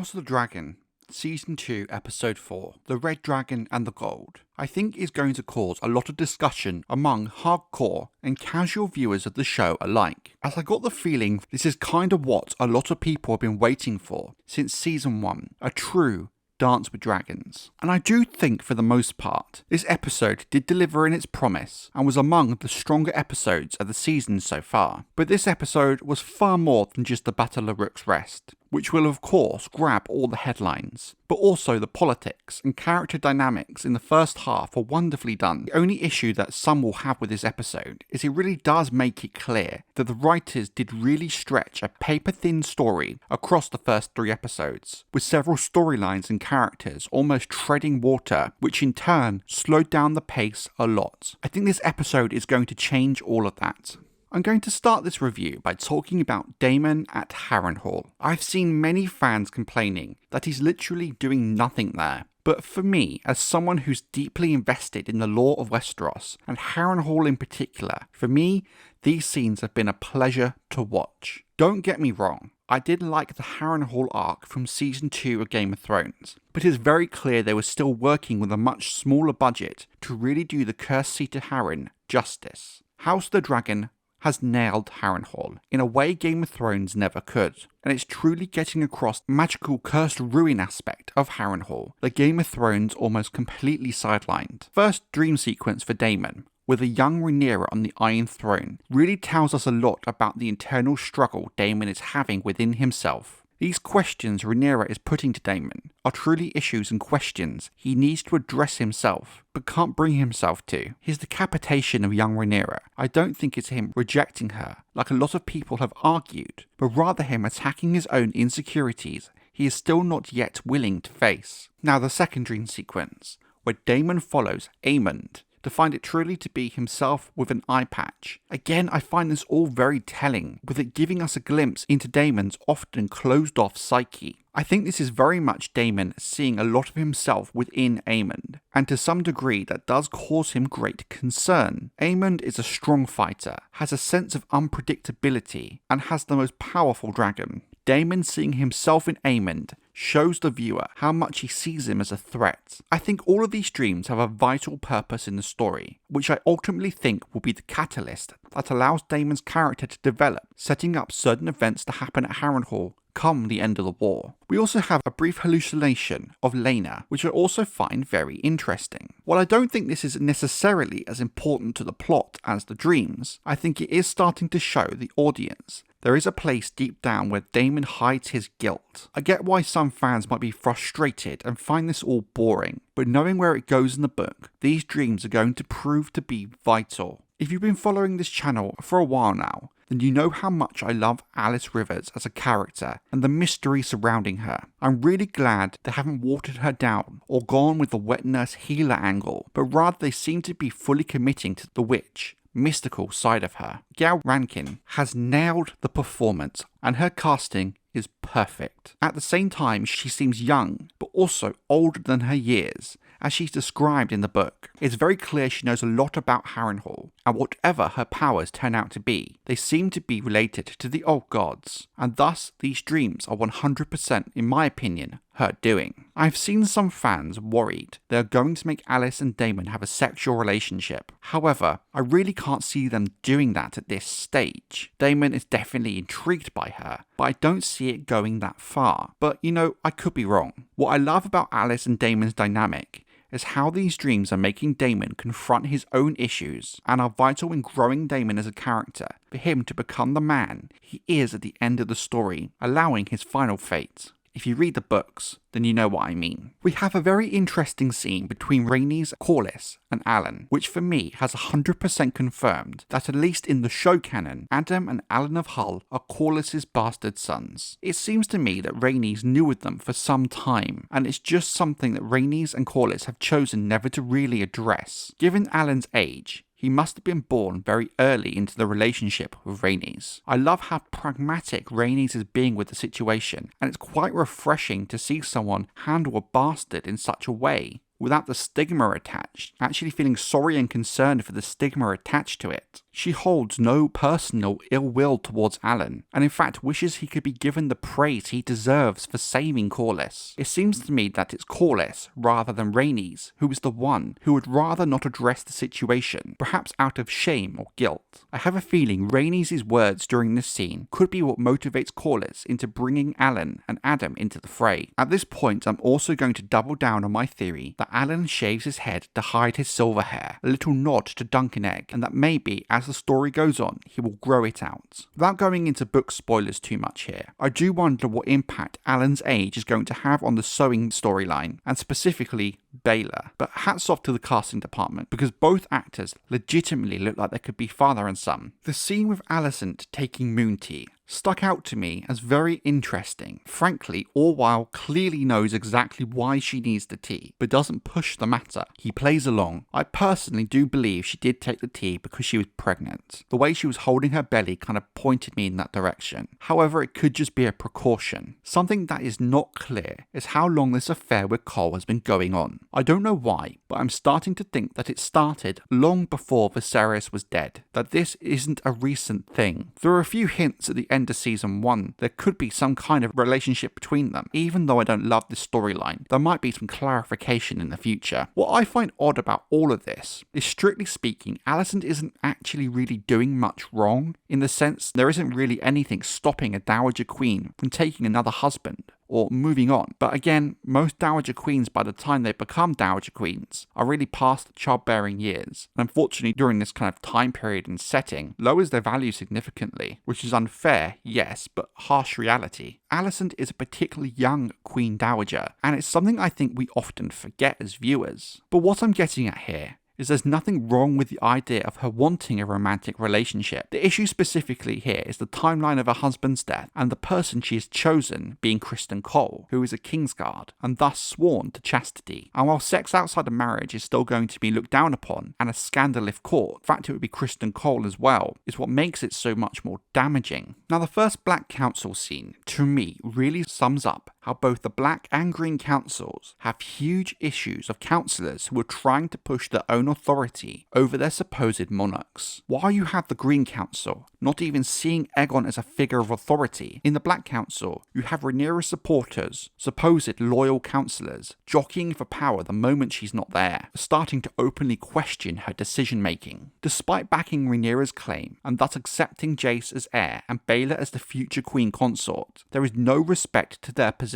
House of the Dragon, Season 2, Episode 4, The Red Dragon and the Gold, I think is going to cause a lot of discussion among hardcore and casual viewers of the show alike, as I got the feeling this is kind of what a lot of people have been waiting for since Season 1, a true Dance with Dragons. And I do think for the most part, this episode did deliver in its promise and was among the stronger episodes of the season so far. But this episode was far more than just the Battle of Rooks rest, which will of course grab all the headlines, but also the politics and character dynamics in the first half were wonderfully done. The only issue that some will have with this episode is it really does make it clear that the writers did really stretch a paper-thin story across the first 3 episodes, with several storylines and characters almost treading water, which in turn slowed down the pace a lot. I think this episode is going to change all of that. I'm going to start this review by talking about Daemon at Harrenhal. I've seen many fans complaining that he's literally doing nothing there. But for me, as someone who's deeply invested in the lore of Westeros, and Harrenhal in particular, for me, these scenes have been a pleasure to watch. Don't get me wrong, I did like the Harrenhal arc from Season 2 of Game of Thrones, but it's very clear they were still working with a much smaller budget to really do the Cursed Seat of Harren justice. House of the Dragon has nailed Harrenhal in a way Game of Thrones never could, and it's truly getting across the magical cursed ruin aspect of Harrenhal that Game of Thrones almost completely sidelined. First dream sequence for Daemon, with a young Rhaenyra on the Iron Throne, really tells us a lot about the internal struggle Daemon is having within himself. These questions Rhaenyra is putting to Daemon are truly issues and questions he needs to address himself, but can't bring himself to. His decapitation of young Rhaenyra, I don't think it's him rejecting her, like a lot of people have argued, but rather him attacking his own insecurities he is still not yet willing to face. Now the second dream sequence, where Daemon follows Aemond to find it truly to be himself with an eye patch. Again, I find this all very telling, with it giving us a glimpse into Daemon's often closed-off psyche. I think this is very much Daemon seeing a lot of himself within Aemond, and to some degree that does cause him great concern. Aemond is a strong fighter, has a sense of unpredictability, and has the most powerful dragon. Daemon seeing himself in Aemond shows the viewer how much he sees him as a threat. I think all of these dreams have a vital purpose in the story, which I ultimately think will be the catalyst that allows Daemon's character to develop, setting up certain events to happen at Harrenhal come the end of the war. We also have a brief hallucination of Laena, which I also find very interesting. While I don't think this is necessarily as important to the plot as the dreams, I think it is starting to show the audience there is a place deep down where Daemon hides his guilt. I get why some fans might be frustrated and find this all boring, but knowing where it goes in the book, these dreams are going to prove to be vital. If you've been following this channel for a while now, then you know how much I love Alys Rivers as a character and the mystery surrounding her. I'm really glad they haven't watered her down or gone with the wet nurse healer angle, but rather they seem to be fully committing to the witch, mystical side of her. Gal Rankin has nailed the performance and her casting is perfect. At the same time, she seems young, but also older than her years, as she's described in the book. It's very clear she knows a lot about Harrenhal, and whatever her powers turn out to be, they seem to be related to the old gods, and thus these dreams are 100%, in my opinion, her doing. I've seen some fans worried they're going to make Alys and Daemon have a sexual relationship. However, I really can't see them doing that at this stage. Daemon is definitely intrigued by her, but I don't see it going that far. But you know, I could be wrong. What I love about Alys and Daemon's dynamic is how these dreams are making Daemon confront his own issues and are vital in growing Daemon as a character, for him to become the man he is at the end of the story, allowing his final fate. If you read the books, then you know what I mean. We have a very interesting scene between Rhaenys, Corlys and Alan, which for me has 100% confirmed that at least in the show canon, Adam and Alan of Hull are Corlys' bastard sons. It seems to me that Rhaenys knew of them for some time, and it's just something that Rhaenys and Corlys have chosen never to really address. Given Alan's age, he must have been born very early into the relationship with Rhaenys. I love how pragmatic Rhaenys is being with the situation, and it's quite refreshing to see someone handle a bastard in such a way. without the stigma attached, actually feeling sorry and concerned for the stigma attached to it. She holds no personal ill will towards Alan, and in fact wishes he could be given the praise he deserves for saving Corlys. It seems to me that it's Corlys, rather than Rhaenys, who is the one who would rather not address the situation, perhaps out of shame or guilt. I have a feeling Rhaenys' words during this scene could be what motivates Corlys into bringing Alan and Adam into the fray. At this point, I'm also going to double down on my theory that Alan shaves his head to hide his silver hair, a little nod to Dunk and Egg, and that maybe as the story goes on, he will grow it out. Without going into book spoilers too much here, I do wonder what impact Alan's age is going to have on the sewing storyline, and specifically Baylor. But hats off to the casting department, because both actors legitimately look like they could be father and son. The scene with Alicent taking moon tea stuck out to me as very interesting, frankly, all while clearly knows exactly why she needs the tea, but doesn't push the matter. He plays along. I personally do believe she did take the tea because she was pregnant. The way she was holding her belly kind of pointed me in that direction. However, it could just be a precaution. Something that is not clear is how long this affair with Cole has been going on. I don't know why, but I'm starting to think that it started long before Viserys was dead, that this isn't a recent thing. There are a few hints at the end of season 1 there could be some kind of relationship between them. Even though I don't love this storyline, there might be some clarification in the future. What I find odd about all of this is, strictly speaking, Alicent isn't actually really doing much wrong, in the sense there isn't really anything stopping a Dowager Queen from taking another husband or moving on. But again, most Dowager Queens, by the time they become Dowager Queens, are really past the childbearing years, and unfortunately during this kind of time period and setting, lowers their value significantly, which is unfair, yes, but harsh reality. Alicent is a particularly young Queen Dowager, and it's something I think we often forget as viewers. But what I'm getting at here is there's nothing wrong with the idea of her wanting a romantic relationship. The issue specifically here is the timeline of her husband's death and the person she has chosen being Criston Cole, who is a Kingsguard and thus sworn to chastity. And while sex outside of marriage is still going to be looked down upon and a scandal if caught, the fact it would be Criston Cole as well is what makes it so much more damaging. Now, the first Black Council scene, to me, really sums up how both the Black and Green Councils have huge issues of councillors who are trying to push their own authority over their supposed monarchs. While you have the Green Council not even seeing Aegon as a figure of authority, in the Black Council you have Rhaenyra's supporters, supposed loyal councillors, jockeying for power the moment she's not there, starting to openly question her decision making. Despite backing Rhaenyra's claim and thus accepting Jace as heir and Baylor as the future Queen Consort, there is no respect to their position.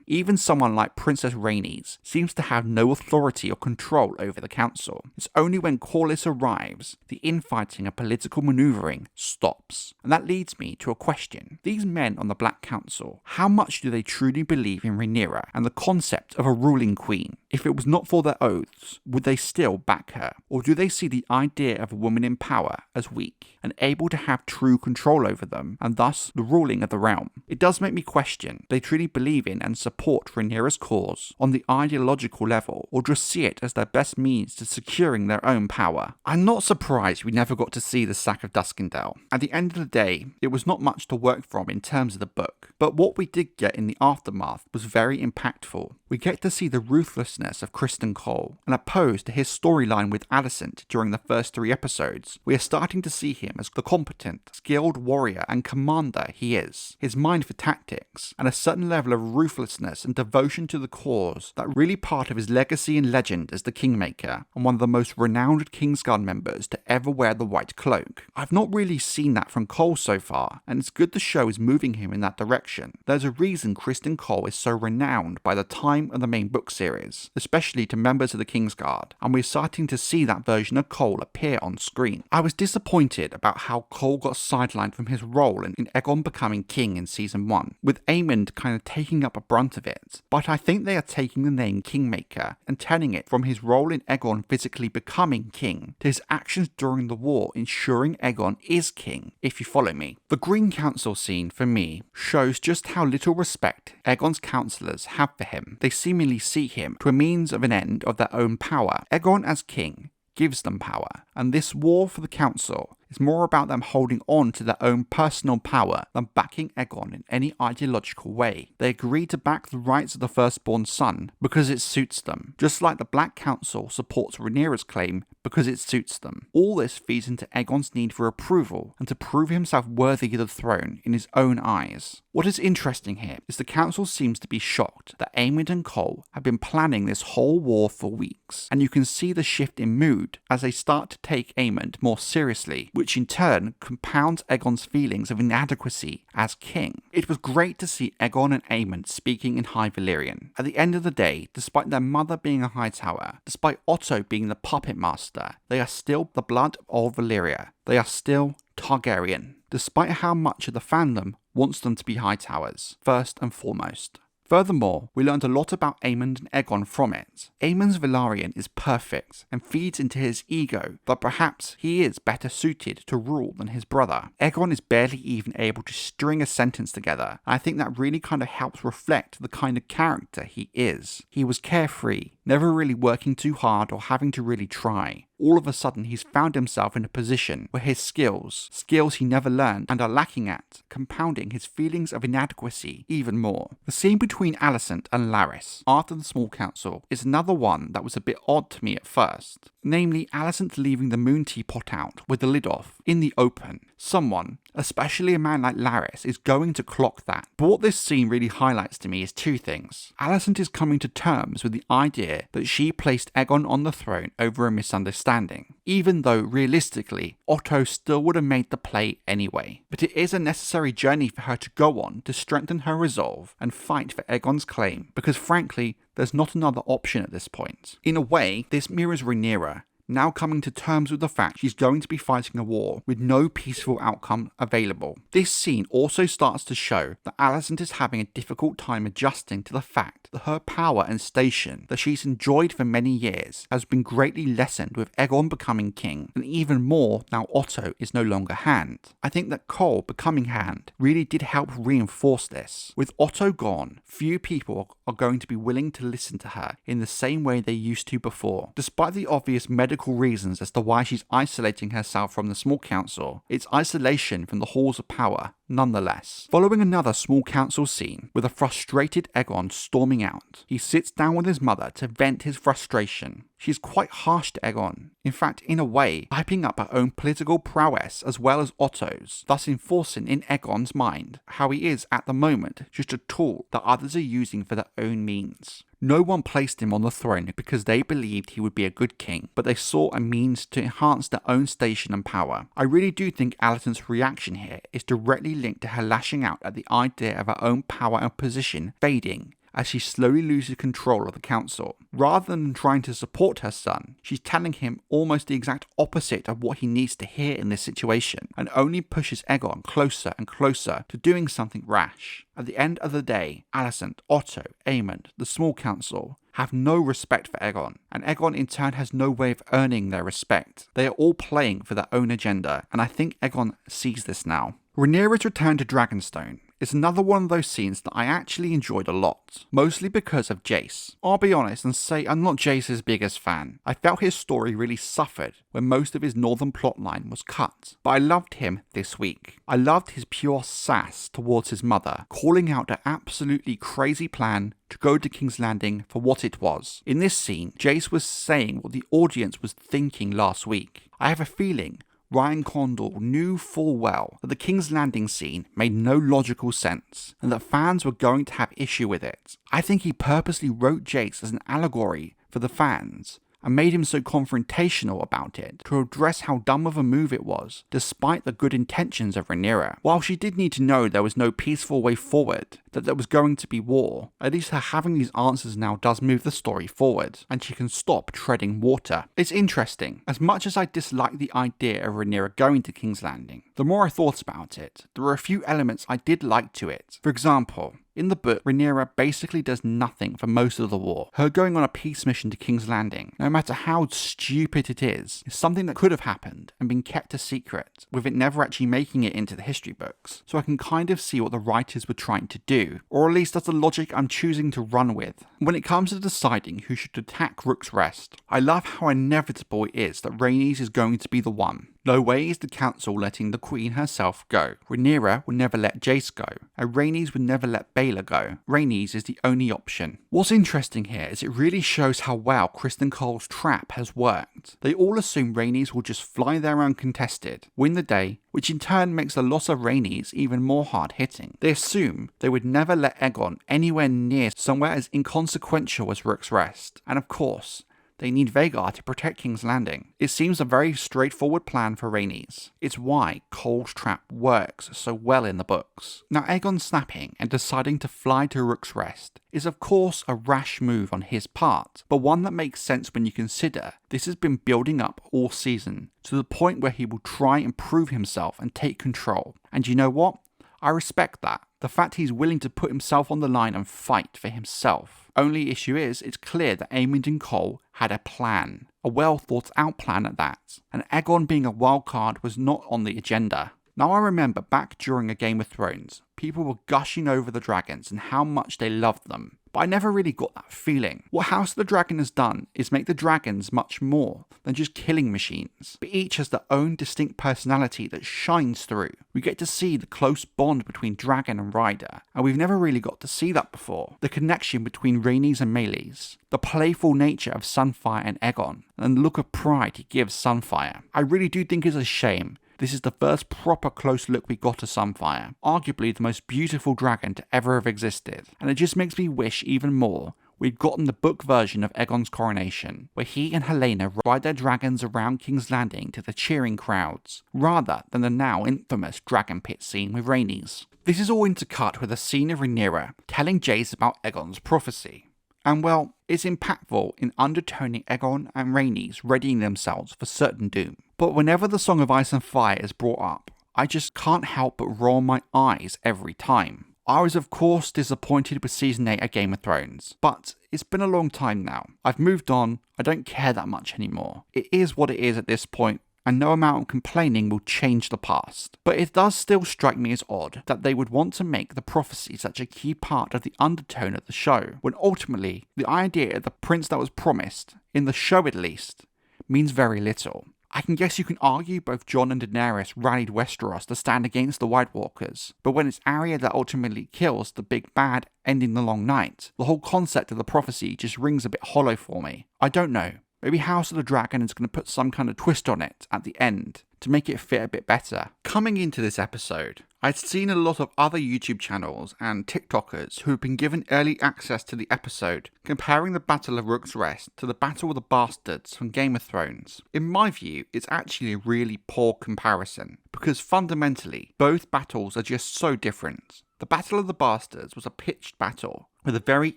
Even someone like Princess Rhaenys seems to have no authority or control over the council. It's only when Corlys arrives, the infighting and political manoeuvring stops. And that leads me to a question. These men on the Black Council, how much do they truly believe in Rhaenyra and the concept of a ruling queen? If it was not for their oaths, would they still back her? Or do they see the idea of a woman in power as weak and able to have true control over them, and thus the ruling of the realm? It does make me question, they truly believe in and support Rhaenyra's cause on the ideological level, or just see it as their best means to securing their own power. I'm not surprised we never got to see the sack of Duskendale. At the end of the day, it was not much to work from in terms of the book, but what we did get in the aftermath was very impactful. We get to see the ruthlessness of Criston Cole, and opposed to his storyline with Alicent during the first 3 episodes, we are starting to see him as the competent, skilled warrior and commander he is. His mind for tactics, and a certain level of ruthlessness and devotion to the cause that really part of his legacy and legend as the Kingmaker, and one of the most renowned Kingsguard members to ever wear the white cloak. I've not really seen that from Cole so far, and it's good the show is moving him in that direction. There's a reason Criston Cole is so renowned by the time of the main book series, especially to members of the Kingsguard, and we're starting to see that version of Cole appear on screen. I was disappointed about how Cole got sidelined from his role in Aegon becoming king in season 1, with Aemond kind of taking up a brunt of it, but I think they are taking the name Kingmaker and turning it from his role in Aegon physically becoming king to his actions during the war ensuring Aegon is king, if you follow me. The Green Council scene, for me, shows just how little respect Aegon's councillors have for him. They seemingly see him to a means of an end of their own power. Aegon as king gives them power, and this war for the council is more about them holding on to their own personal power than backing Aegon in any ideological way. They agree to back the rights of the firstborn son because it suits them, just like the Black Council supports Rhaenyra's claim because it suits them. All this feeds into Aegon's need for approval and to prove himself worthy of the throne in his own eyes. What is interesting here is the council seems to be shocked that Aemond and Cole have been planning this whole war for weeks, and you can see the shift in mood as they start to take Aemond more seriously, which in turn compounds Aegon's feelings of inadequacy as king. It was great to see Aegon and Aemond speaking in High Valyrian. At the end of the day, despite their mother being a Hightower, despite Otto being the puppet master, they are still the blood of Valyria. They are still Targaryen, despite how much of the fandom wants them to be Hightowers, first and foremost. Furthermore, we learned a lot about Aemond and Aegon from it. Aemond's Valyrian is perfect and feeds into his ego that perhaps he is better suited to rule than his brother. Aegon is barely even able to string a sentence together, and I think that really kind of helps reflect the kind of character he is. He was carefree, never really working too hard or having to really try. All of a sudden he's found himself in a position where his skills he never learned and are lacking at, compounding his feelings of inadequacy even more. The scene between Alicent and Larys after the small council is another one that was a bit odd to me at first. Namely, Alicent leaving the moon teapot out with the lid off, in the open. Someone, especially a man like Larys, is going to clock that. But what this scene really highlights to me is two things. Alicent is coming to terms with the idea that she placed Aegon on the throne over a misunderstanding, even though realistically, Otto still would have made the play anyway. But it is a necessary journey for her to go on to strengthen her resolve and fight for Aegon's claim, because frankly, there's not another option at this point. In a way, this mirrors Rhaenyra, now coming to terms with the fact she's going to be fighting a war with no peaceful outcome available. This scene also starts to show that Alicent is having a difficult time adjusting to the fact that her power and station that she's enjoyed for many years has been greatly lessened with Aegon becoming king, and even more now Otto is no longer Hand. I think that Cole becoming Hand really did help reinforce this. With Otto gone, few people are going to be willing to listen to her in the same way they used to before. Despite the obvious medical reasons as to why she's isolating herself from the small council, it's isolation from the halls of power nonetheless. Following another small council scene with a frustrated Aegon storming out, he sits down with his mother to vent his frustration. She's quite harsh to Aegon, in fact in a way hyping up her own political prowess as well as Otto's, thus enforcing in Aegon's mind how he is at the moment just a tool that others are using for their own means. No one placed him on the throne because they believed he would be a good king, but they saw a means to enhance their own station and power. I really do think Alicent's reaction here is directly linked to her lashing out at the idea of her own power and position fading as she slowly loses control of the council. Rather than trying to support her son, she's telling him almost the exact opposite of what he needs to hear in this situation, and only pushes Aegon closer and closer to doing something rash. At the end of the day, Alicent, Otto, Aemond, the small council, have no respect for Aegon, and Aegon in turn has no way of earning their respect. They are all playing for their own agenda, and I think Aegon sees this now. Rhaenyra's return to Dragonstone is another one of those scenes that I actually enjoyed a lot, mostly because of Jace. I'll be honest and say I'm not Jace's biggest fan. I felt his story really suffered when most of his northern plotline was cut, but I loved him this week. I loved his pure sass towards his mother, calling out her absolutely crazy plan to go to King's Landing for what it was. In this scene, Jace was saying what the audience was thinking last week. I have a feeling Ryan Condal knew full well that the King's Landing scene made no logical sense, and that fans were going to have issue with it. I think he purposely wrote Jace as an allegory for the fans, and made him so confrontational about it to address how dumb of a move it was, despite the good intentions of Rhaenyra. While she did need to know there was no peaceful way forward, that there was going to be war, at least her having these answers now does move the story forward, and she can stop treading water. It's interesting. As much as I dislike the idea of Rhaenyra going to King's Landing, the more I thought about it, there were a few elements I did like to it. For example, in the book, Rhaenyra basically does nothing for most of the war. Her going on a peace mission to King's Landing, no matter how stupid it is something that could have happened and been kept a secret, with it never actually making it into the history books. So I can kind of see what the writers were trying to do, or at least that's the logic I'm choosing to run with. When it comes to deciding who should attack Rook's Rest, I love how inevitable it is that Rhaenys is going to be the one. No way is the council letting the queen herself go. Rhaenyra will never let Jace go, and Rhaenys would never let Baelor go. Rhaenys is the only option. What's interesting here is it really shows how well Criston Cole's trap has worked. They all assume Rhaenys will just fly there uncontested, win the day, which in turn makes the loss of Rhaenys even more hard-hitting. They assume they would never let Aegon anywhere near somewhere as inconsequential as Rook's Rest, and of course, they need Vhagar to protect King's Landing. It seems a very straightforward plan for Rhaenys. It's why Cole's trap works so well in the books. Now Aegon snapping and deciding to fly to Rook's Rest is of course a rash move on his part, but one that makes sense when you consider this has been building up all season, to the point where he will try and prove himself and take control. And you know what? I respect that. The fact he's willing to put himself on the line and fight for himself. Only issue is, it's clear that Aemond and Cole had a plan. A well thought out plan at that. And Aegon being a wild card was not on the agenda. Now I remember back during a Game of Thrones, people were gushing over the dragons and how much they loved them. But I never really got that feeling. What House of the Dragon has done is make the dragons much more than just killing machines, but each has their own distinct personality that shines through. We get to see the close bond between dragon and rider, and we've never really got to see that before. The connection between Rhaenys and Meleys, the playful nature of Sunfire and Aegon, and the look of pride he gives Sunfire. I really do think it's a shame this is the first proper close look we got to Sunfire, arguably the most beautiful dragon to ever have existed, and it just makes me wish even more we'd gotten the book version of Aegon's coronation, where he and Helena ride their dragons around King's Landing to the cheering crowds, rather than the now infamous dragon pit scene with Rhaenys. This is all intercut with a scene of Rhaenyra telling Jace about Aegon's prophecy. And well, it's impactful in undertoning Aegon and Rhaenys readying themselves for certain doom. But whenever the Song of Ice and Fire is brought up, I just can't help but roll my eyes every time. I was of course disappointed with Season 8 of Game of Thrones, but it's been a long time now. I've moved on, I don't care that much anymore. It is what it is at this point, and no amount of complaining will change the past. But it does still strike me as odd that they would want to make the prophecy such a key part of the undertone of the show, when ultimately the idea of the prince that was promised, in the show at least, means very little. I can guess you can argue both Jon and Daenerys rallied Westeros to stand against the White Walkers, but when it's Arya that ultimately kills the big bad ending the long night, the whole concept of the prophecy just rings a bit hollow for me. I don't know. Maybe House of the Dragon is going to put some kind of twist on it at the end to make it fit a bit better. Coming into this episode, I'd seen a lot of other YouTube channels and TikTokers who have been given early access to the episode, comparing the Battle of Rook's Rest to the Battle of the Bastards from Game of Thrones. In my view, it's actually a really poor comparison, because fundamentally, both battles are just so different. The Battle of the Bastards was a pitched battle, with a very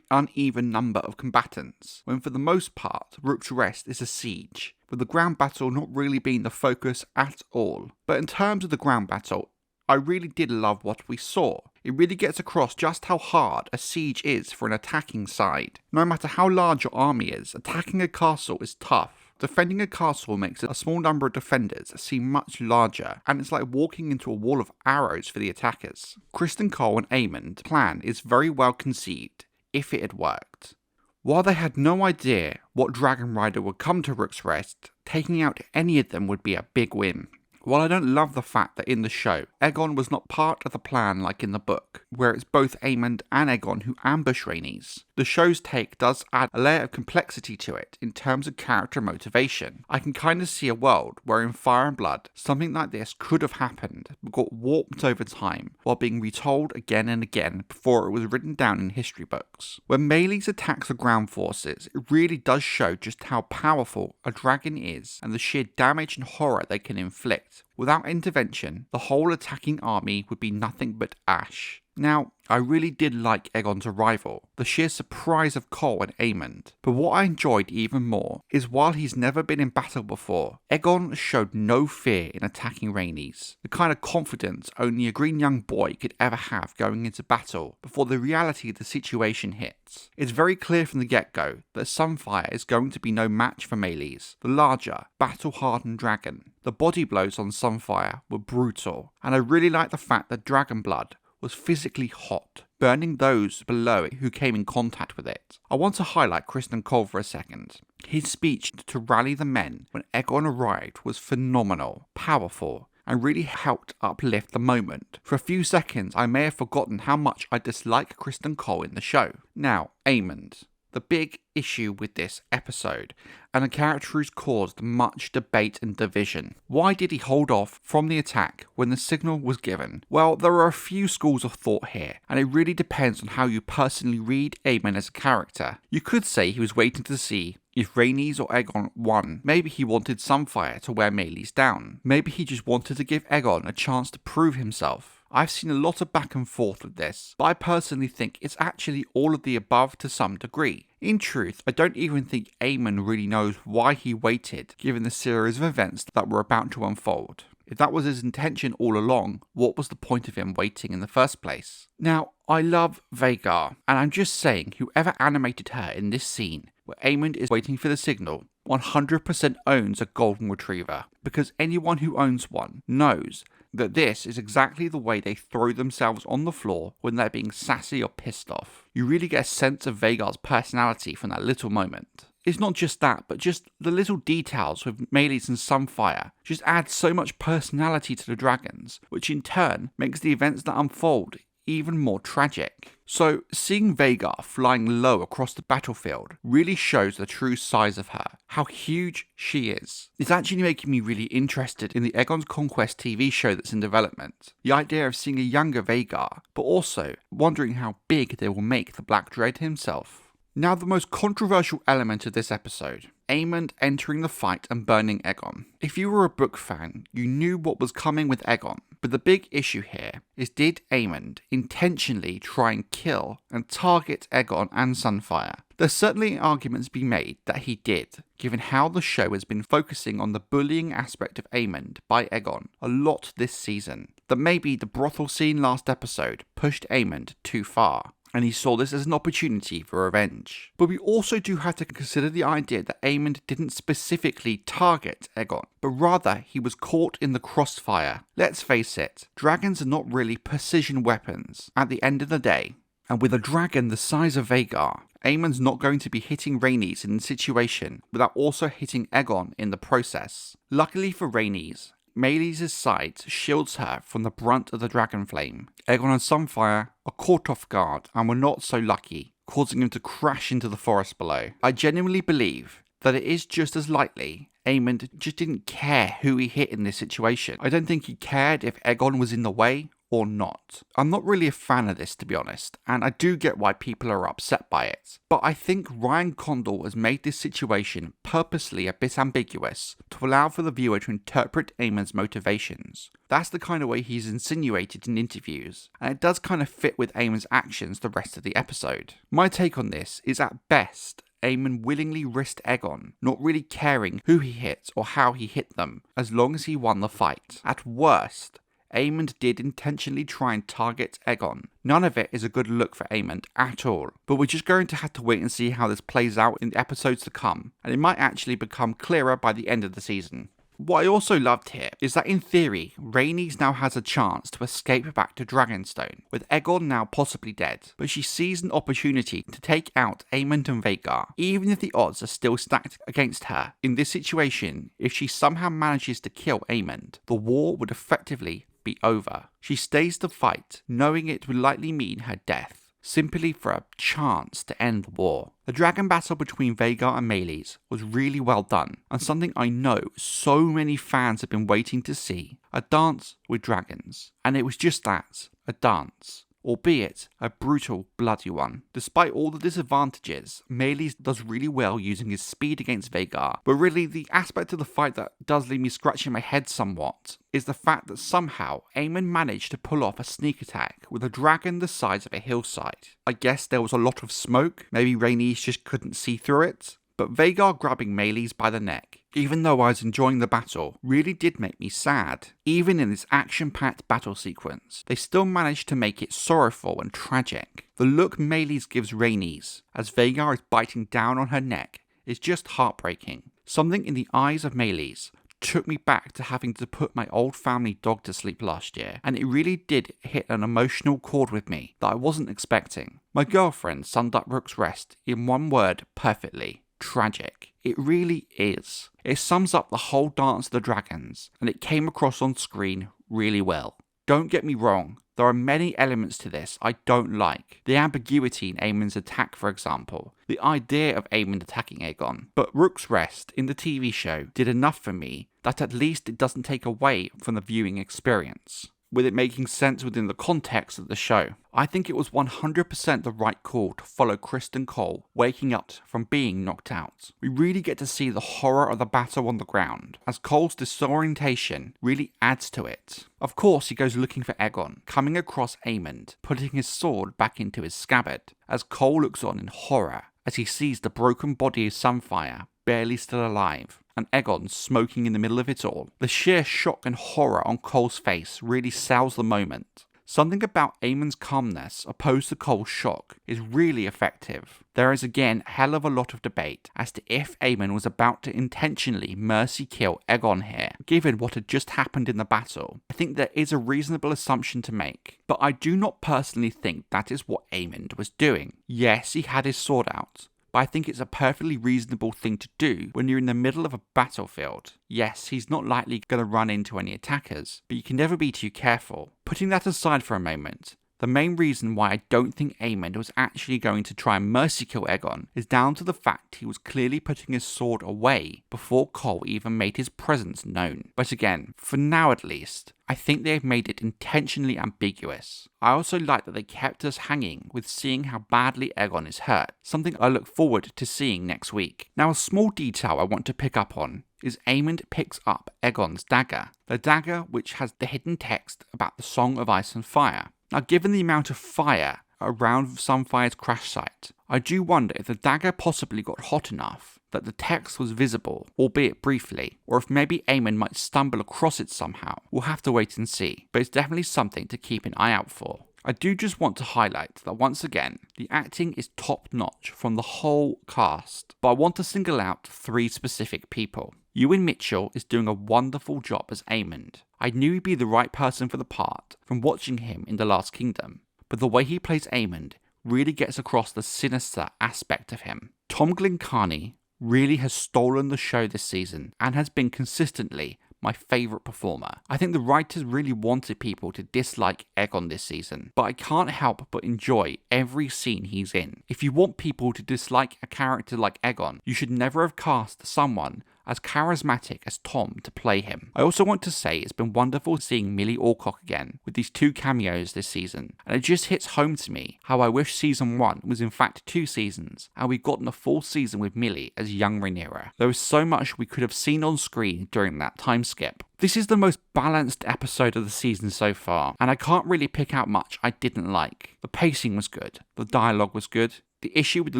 uneven number of combatants, when for the most part, Rook's Rest is a siege, with the ground battle not really being the focus at all. But in terms of the ground battle, I really did love what we saw. It really gets across just how hard a siege is for an attacking side. No matter how large your army is, attacking a castle is tough. Defending a castle makes a small number of defenders seem much larger, and it's like walking into a wall of arrows for the attackers. Criston Cole and Aemond's plan is very well conceived, if it had worked. While they had no idea what dragon rider would come to Rook's Rest, taking out any of them would be a big win. While I don't love the fact that in the show, Aegon was not part of the plan like in the book, where it's both Aemond and Aegon who ambush Rhaenys, the show's take does add a layer of complexity to it in terms of character motivation. I can kind of see a world where in Fire and Blood, something like this could have happened, but got warped over time, while being retold again and again before it was written down in history books. When Meleys attacks the ground forces, it really does show just how powerful a dragon is and the sheer damage and horror they can inflict. Without intervention, the whole attacking army would be nothing but ash. Now, I really did like Aegon's arrival, the sheer surprise of Cole and Aemond, but what I enjoyed even more is while he's never been in battle before, Aegon showed no fear in attacking Rhaenys, the kind of confidence only a green young boy could ever have going into battle before the reality of the situation hits. It's very clear from the get-go that Sunfire is going to be no match for Meleys, the larger, battle-hardened dragon. The body blows on Sunfire were brutal, and I really like the fact that Dragon Blood, was physically hot, burning those below it who came in contact with it. I want to highlight Criston Cole for a second. His speech to rally the men when Aegon arrived was phenomenal, powerful, and really helped uplift the moment. For a few seconds, I may have forgotten how much I dislike Criston Cole in the show. Now, Aemond. The big issue with this episode, and a character who's caused much debate and division. Why did he hold off from the attack when the signal was given? Well, there are a few schools of thought here, and it really depends on how you personally read Aemond as a character. You could say he was waiting to see if Rhaenys or Aegon won. Maybe he wanted Sunfire to wear Meleys down. Maybe he just wanted to give Aegon a chance to prove himself. I've seen a lot of back and forth with this, but I personally think it's actually all of the above to some degree. In truth, I don't even think Aemond really knows why he waited, given the series of events that were about to unfold. If that was his intention all along, what was the point of him waiting in the first place? Now, I love Vhagar, and I'm just saying, whoever animated her in this scene, where Aemond is waiting for the signal, 100% owns a golden retriever, because anyone who owns one knows that this is exactly the way they throw themselves on the floor when they're being sassy or pissed off. You really get a sense of Vhagar's personality from that little moment. It's not just that, but just the little details with Meleys and Sunfire just add so much personality to the dragons, which in turn makes the events that unfold even more tragic. So, seeing Vhagar flying low across the battlefield really shows the true size of her, how huge she is. It's actually making me really interested in the Aegon's Conquest TV show that's in development. The idea of seeing a younger Vhagar, but also wondering how big they will make the Black Dread himself. Now, the most controversial element of this episode, Aemond entering the fight and burning Aegon. If you were a book fan, you knew what was coming with Aegon, but the big issue here is, did Aemond intentionally try and kill and target Aegon and Sunfire? There's certainly arguments to be made that he did, given how the show has been focusing on the bullying aspect of Aemond by Aegon a lot this season, that maybe the brothel scene last episode pushed Aemond too far, and he saw this as an opportunity for revenge. But we also do have to consider the idea that Aemond didn't specifically target Aegon, but rather he was caught in the crossfire. Let's face it, dragons are not really precision weapons at the end of the day, and with a dragon the size of Vhagar, Aemond's not going to be hitting Rhaenys in the situation without also hitting Aegon in the process. Luckily for Rhaenys, Meleys' side shields her from the brunt of the dragon flame. Aegon and Sunfire are caught off guard and were not so lucky, causing him to crash into the forest below. I genuinely believe that it is just as likely Aemond just didn't care who he hit in this situation. I don't think he cared if Aegon was in the way or not. I'm not really a fan of this, to be honest, and I do get why people are upset by it. But I think Ryan Condal has made this situation purposely a bit ambiguous to allow for the viewer to interpret Aemond's motivations. That's the kind of way he's insinuated in interviews, and it does kind of fit with Aemond's actions the rest of the episode. My take on this is, at best, Aemond willingly risked Aegon, not really caring who he hit or how he hit them, as long as he won the fight. At worst, Aemond did intentionally try and target Aegon. None of it is a good look for Aemond at all, but we're just going to have to wait and see how this plays out in the episodes to come, and it might actually become clearer by the end of the season. What I also loved here is that in theory, Rhaenys now has a chance to escape back to Dragonstone, with Aegon now possibly dead, but she sees an opportunity to take out Aemond and Vhagar, even if the odds are still stacked against her. In this situation, if she somehow manages to kill Aemond, the war would effectively be over. She stays to fight, knowing it would likely mean her death, simply for a chance to end the war. The dragon battle between Vhagar and Meleys was really well done, and something I know so many fans have been waiting to see: a dance with dragons. And it was just that, a dance. Albeit a brutal, bloody one. Despite all the disadvantages, Meleys does really well using his speed against Vhagar, but really the aspect of the fight that does leave me scratching my head somewhat is the fact that somehow Aemond managed to pull off a sneak attack with a dragon the size of a hillside. I guess there was a lot of smoke, maybe Rhaenys just couldn't see through it, but Vhagar grabbing Meleys by the neck, even though I was enjoying the battle, really did make me sad. Even in this action-packed battle sequence, they still managed to make it sorrowful and tragic. The look Meleys gives Rhaenys, as Vhagar is biting down on her neck, is just heartbreaking. Something in the eyes of Meleys took me back to having to put my old family dog to sleep last year, and it really did hit an emotional chord with me that I wasn't expecting. My girlfriend summed up Rook's Rest in one word perfectly: tragic. It really is. It sums up the whole Dance of the Dragons, and it came across on screen really well. Don't get me wrong, there are many elements to this I don't like. The ambiguity in Aemond's attack, for example. The idea of Aemond attacking Aegon. But Rook's Rest in the TV show did enough for me that at least it doesn't take away from the viewing experience, with it making sense within the context of the show. I think it was 100% the right call to follow Criston Cole waking up from being knocked out. We really get to see the horror of the battle on the ground, as Cole's disorientation really adds to it. Of course, he goes looking for Aegon, coming across Aemond, putting his sword back into his scabbard, as Cole looks on in horror as he sees the broken body of Sunfire barely still alive, and Aegon smoking in the middle of it all. The sheer shock and horror on Cole's face really sells the moment. Something about Aemond's calmness opposed to Cole's shock is really effective. There is again a hell of a lot of debate as to if Aemond was about to intentionally mercy kill Aegon here, given what had just happened in the battle. I think there is a reasonable assumption to make, but I do not personally think that is what Aemond was doing. Yes, he had his sword out, but I think it's a perfectly reasonable thing to do when you're in the middle of a battlefield. Yes, he's not likely going to run into any attackers, but you can never be too careful. Putting that aside for a moment, the main reason why I don't think Aemond was actually going to try and mercy kill Aegon is down to the fact he was clearly putting his sword away before Cole even made his presence known. But again, for now at least, I think they have made it intentionally ambiguous. I also like that they kept us hanging with seeing how badly Aegon is hurt, something I look forward to seeing next week. Now, a small detail I want to pick up on is Aemond picks up Aegon's dagger, the dagger which has the hidden text about the Song of Ice and Fire. Now, given the amount of fire around Sunfire's crash site, I do wonder if the dagger possibly got hot enough that the text was visible, albeit briefly, or if maybe Aemond might stumble across it somehow. We'll have to wait and see, but it's definitely something to keep an eye out for. I do just want to highlight that once again, the acting is top notch from the whole cast, but I want to single out 3 specific people. Ewan Mitchell is doing a wonderful job as Aemond. I knew he'd be the right person for the part from watching him in The Last Kingdom, but the way he plays Aemond really gets across the sinister aspect of him. Tom Glencarny really has stolen the show this season and has been consistently my favourite performer. I think the writers really wanted people to dislike Aegon this season, but I can't help but enjoy every scene he's in. If you want people to dislike a character like Aegon, you should never have cast someone as charismatic as Tom to play him. I also want to say it's been wonderful seeing Millie Alcock again with these 2 cameos this season, and it just hits home to me how I wish season 1 was in fact 2 seasons and we'd gotten a full season with Millie as young Rhaenyra. There was so much we could have seen on screen during that time skip. This is the most balanced episode of the season so far, and I can't really pick out much I didn't like. The pacing was good, the dialogue was good, the issue with the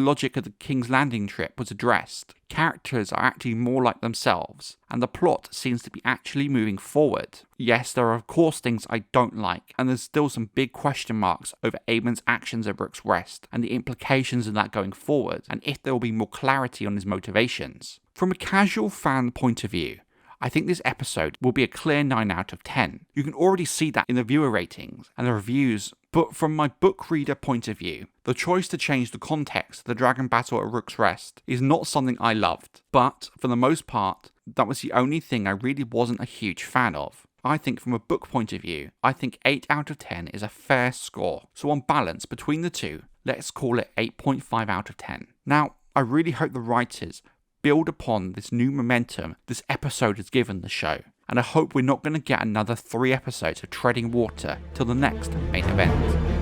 logic of the King's Landing trip was addressed, characters are acting more like themselves, and the plot seems to be actually moving forward. Yes, there are of course things I don't like, and there's still some big question marks over Aemond's actions at Rook's Rest, and the implications of that going forward, and if there will be more clarity on his motivations. From a casual fan point of view, I think this episode will be a clear 9 out of 10. You can already see that in the viewer ratings and the reviews, but from my book reader point of view, the choice to change the context of the dragon battle at Rook's Rest is not something I loved, but for the most part, that was the only thing I really wasn't a huge fan of. I think from a book point of view, I think 8 out of 10 is a fair score, so on balance between the two, let's call it 8.5 out of 10. Now, I really hope the writers build upon this new momentum this episode has given the show, and I hope we're not going to get another 3 episodes of treading water till the next main event.